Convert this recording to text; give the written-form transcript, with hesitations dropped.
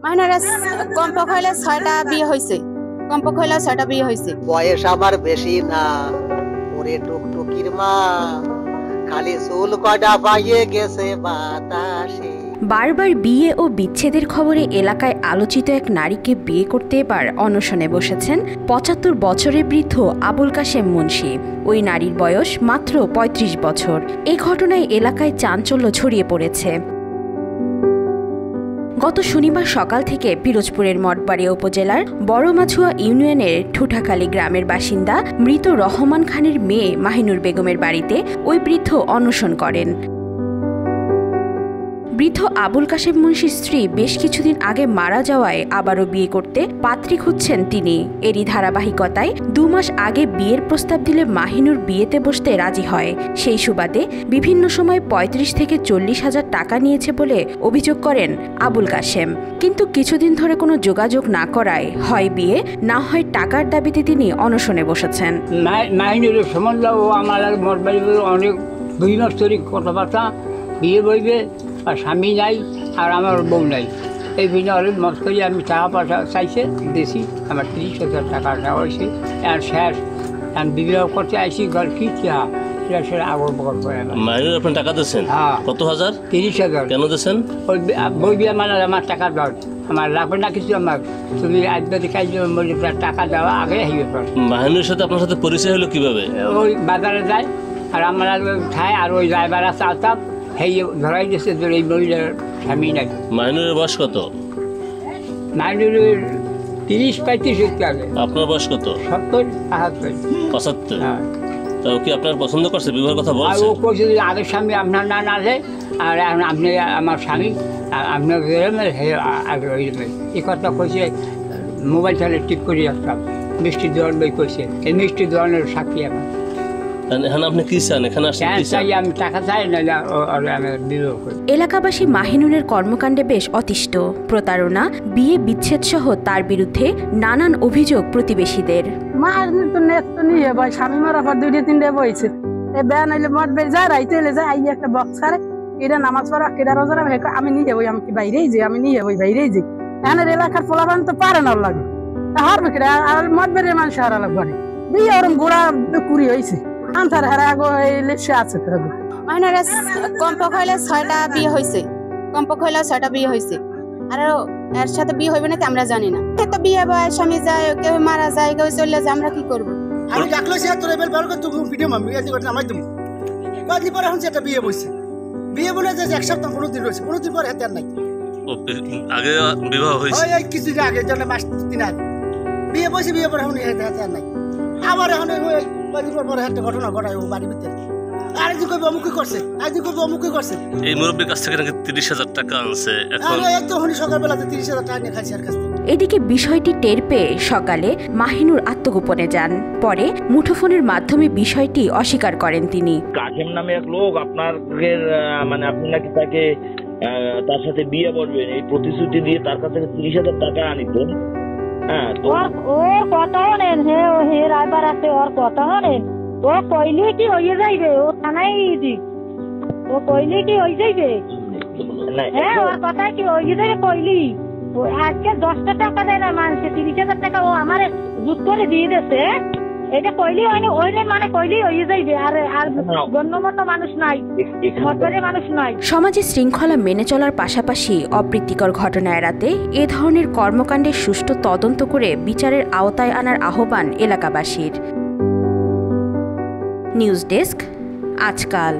মাহিনুর কমপক্ষে হলে 6টা বিয়ে হয়েছে, কমপক্ষে হলে 6টা বিয়ে হয়েছে। বয়স আমার বেশি না, ওরে টুকটুকির মা, খালি চুল কটা পাইয়ে গেছে বাতাসে। বারবার বিয়ে ও বিচ্ছেদের খবরে এলাকায় আলোচিত এক নারীকে বিয়ে করতে এবার অনশনে বসেছেন ৭৫ বছরের বৃদ্ধ আবুল কাশেম মুন্সি। ওই নারীর বয়স মাত্র ৩৫ বছর। এই ঘটনায় এলাকায় চাঞ্চল্য ছড়িয়ে পড়েছে। গত শনিবার সকাল থেকে পিরোজপুরের মঠবাড়িয়া উপজেলার বড়মাছুয়া ইউনিয়নের ঠুঠাখালী গ্রামের বাসিন্দা মৃত রহমান খানের মেয়ে মাহিনুর বেগমের বাড়িতে ওই বৃদ্ধ অনশন করেন। বৃদ্ধ আবুল কাশেম মুন্সির স্ত্রী বেশ কিছুদিন আগে মারা যাওয়ায় আবারও বিয়ে করতে পাত্রী খুঁজছেন তিনি। এরই ধারাবাহিকতায় ২ মাস আগে বিয়ের প্রস্তাব দিলে মাহিনুর বিয়েতে বসতে রাজি হয়। সেই সুবাদে বিভিন্ন সময় ৩৫ থেকে ৪০ হাজার টাকা নিয়েছে বলে অভিযোগ করেন আবুল কাশেম। কিন্তু কিছুদিন ধরে কোনো যোগাযোগ না করায় হয় বিয়ে, না হয় টাকার দাবিতে তিনি অনশনে বসেছেন। মাহিনুরের সম্বন্ধে ও আমার অনেক ২ মাস ধরে কথাবার্তা, বিয়ে বইবে আর স্বামী নাই আর আমার বউ নাই। এই বিনিময়ে মত করি আমি টাকা পয়সা চাইছে দিয়েছি, আমার ৩০,০০০ টাকা নেওয়া হয়েছে। আর শেষ আমি বিবাহ করতে আইসি, ঘর কি সেটা আগর বকর করে মাহিনুর আপনি টাকা দিয়েছেন? হ্যাঁ। কত হাজার? ৩০,০০০। কেন দিয়েছেন? ওই বই বিয়ে মানে আমার টাকা দাও, আমার লাগবে না কিছু, আমার তুমি আজকে কাজ টাকা দেওয়া আগে হয়ে পড়ে। মাহিনুরের সাথে আপনার সাথে পরিচয় হলো কিভাবে? ওই বাজারে যায় আর আমরা খাই, আর ওই ড্রাইভার আছে আলতাম এই ধরাই দিয়েছে এই মহিলার স্বামী নাই। মাহিনুরের বয়স কত? মাহিনুরের ৩০-৩৫ আগে। আপনার বয়স কত? ৭০-৭৫। হ্যাঁ। তা কি আপনার পছন্দ করছে, বিবাহের কথা বলছে? ও কইছে যে আগের স্বামী আপনার না আছে, আর এখন আপনি আমার স্বামী, আপনার আগে এই কথা কইছে। মোবাইল তাহলে ঠিক করে রাখতাম, মিষ্টি দোয়ান বই কইছে, এই মিষ্টি দোয়ানের সাক্ষী আমার। এখানে আপনি কি চান? এখানে আমি টাকা চাই না, বিবাহ করি। এলাকাবাসী মাহিনুরের কর্মকাণ্ডে বেশ অতিষ্ঠ। প্রতারণা, বিয়ে বিচ্ছেদ সহ তার বিরুদ্ধে নানান অভিযোগ প্রতিবেশীদের। স্বামী মারা পর 2-3 বইছে, বেয়া নাইলে মঠ বের যায়, রাইতে এলে যায়, আই একটা বক্স ছাড়ে, এটা নামাজ পড়া কেডা রোজা আমি নিয়ে বই, আমি কি বাইরেই যাই, আমি নিয়ে বই বাইরেই যাই। এখানে এলাকার পোলাপান তো পারে না লাগে, হারবে কেডা, আর মঠ বেরের মানুষ হারা লাগবে বিয়ে ওরম গোড়া কুড়ি হয়েছে। মাহিনুর কমপক্ষে হলে 6টা বিয়ে হয়েছে, কমপক্ষে হলে 6টা বিয়ে হয়েছে। আর এর সাথে বিয়ে হইবে নাকি আমরা জানি না। তো বিয়ে হয়, স্বামী যায়, কেউ মারা যায়, কেউ চলে যায়, আমরা কি করবো? আমি ডাকলো সে তোর এবার বার করে তুমি ভিডিও মামি নামাই তুমি কয়েকদিন পরে এখন সেটা বিয়ে বসছে, বিয়ে বলে যে 1 সপ্তাহ 15 দিন রয়েছে, 15 দিন পরে হাতে আর নাই। আগে বিবাহ হয়েছে কিছুদিন আগে, জন্য মাস 3 আগে বিয়ে বসে, বিয়ে পরে এখন হাতে আর নাই। আবার এখন ঘটনা ঘটায় ও বাড়ির ভিতরে, আরেকদিন কইবে অমুক করছে, আরেকদিন কইবে অমুক করছে। এই মুরব্বীর কাছ থেকে নাকি 30,000 টাকা আনছে। এখন সকালবেলাতে 30,000 টাকা নিয়ে খাইছে আর কাছ থেকে। এদিকে বিষয়টি টের পেয়ে সকালে মাহিনুর আত্মগোপনে যান। পরে মুঠোফোনের মাধ্যমে বিষয়টি অস্বীকার করেন তিনি। কাশেম নামে এক লোক আপনার মানে আপনি নাকি তাকে তার সাথে বিয়ে করবেন এই প্রতিশ্রুতি দিয়ে তার কাছ থেকে 30,000 টাকা আনিতেন। ওর কথা হলেন, হে রাইবার আছে, ওর কথা হলেন, ও কইলে কি হয়ে যাইবে, ও থানায় দি, ও কইলে কি হয়ে যাইবে, হ্যাঁ ওর কথা কি হয়ে যাবে কইলি। আজকে 10টা টাকা দেয় না মানুষে, 30,000 টাকা ও আমার জুত করে দিয়ে দিয়েছে। এটা কইলি হয়নি, ওইলে মানে কইলি হয়ে যাইবে। আর গণ্যমান্য মানুষ নাই, মানুষ নাই। সমাজে শৃঙ্খলা মেনে চলার পাশাপাশি অপ্রীতিকর ঘটনা এড়াতে এ ধরনের কর্মকাণ্ডের সুষ্ঠু তদন্ত করে বিচারের আওতায় আনার আহ্বান এলাকাবাসীর। নিউজ ডেস্ক, আজকাল।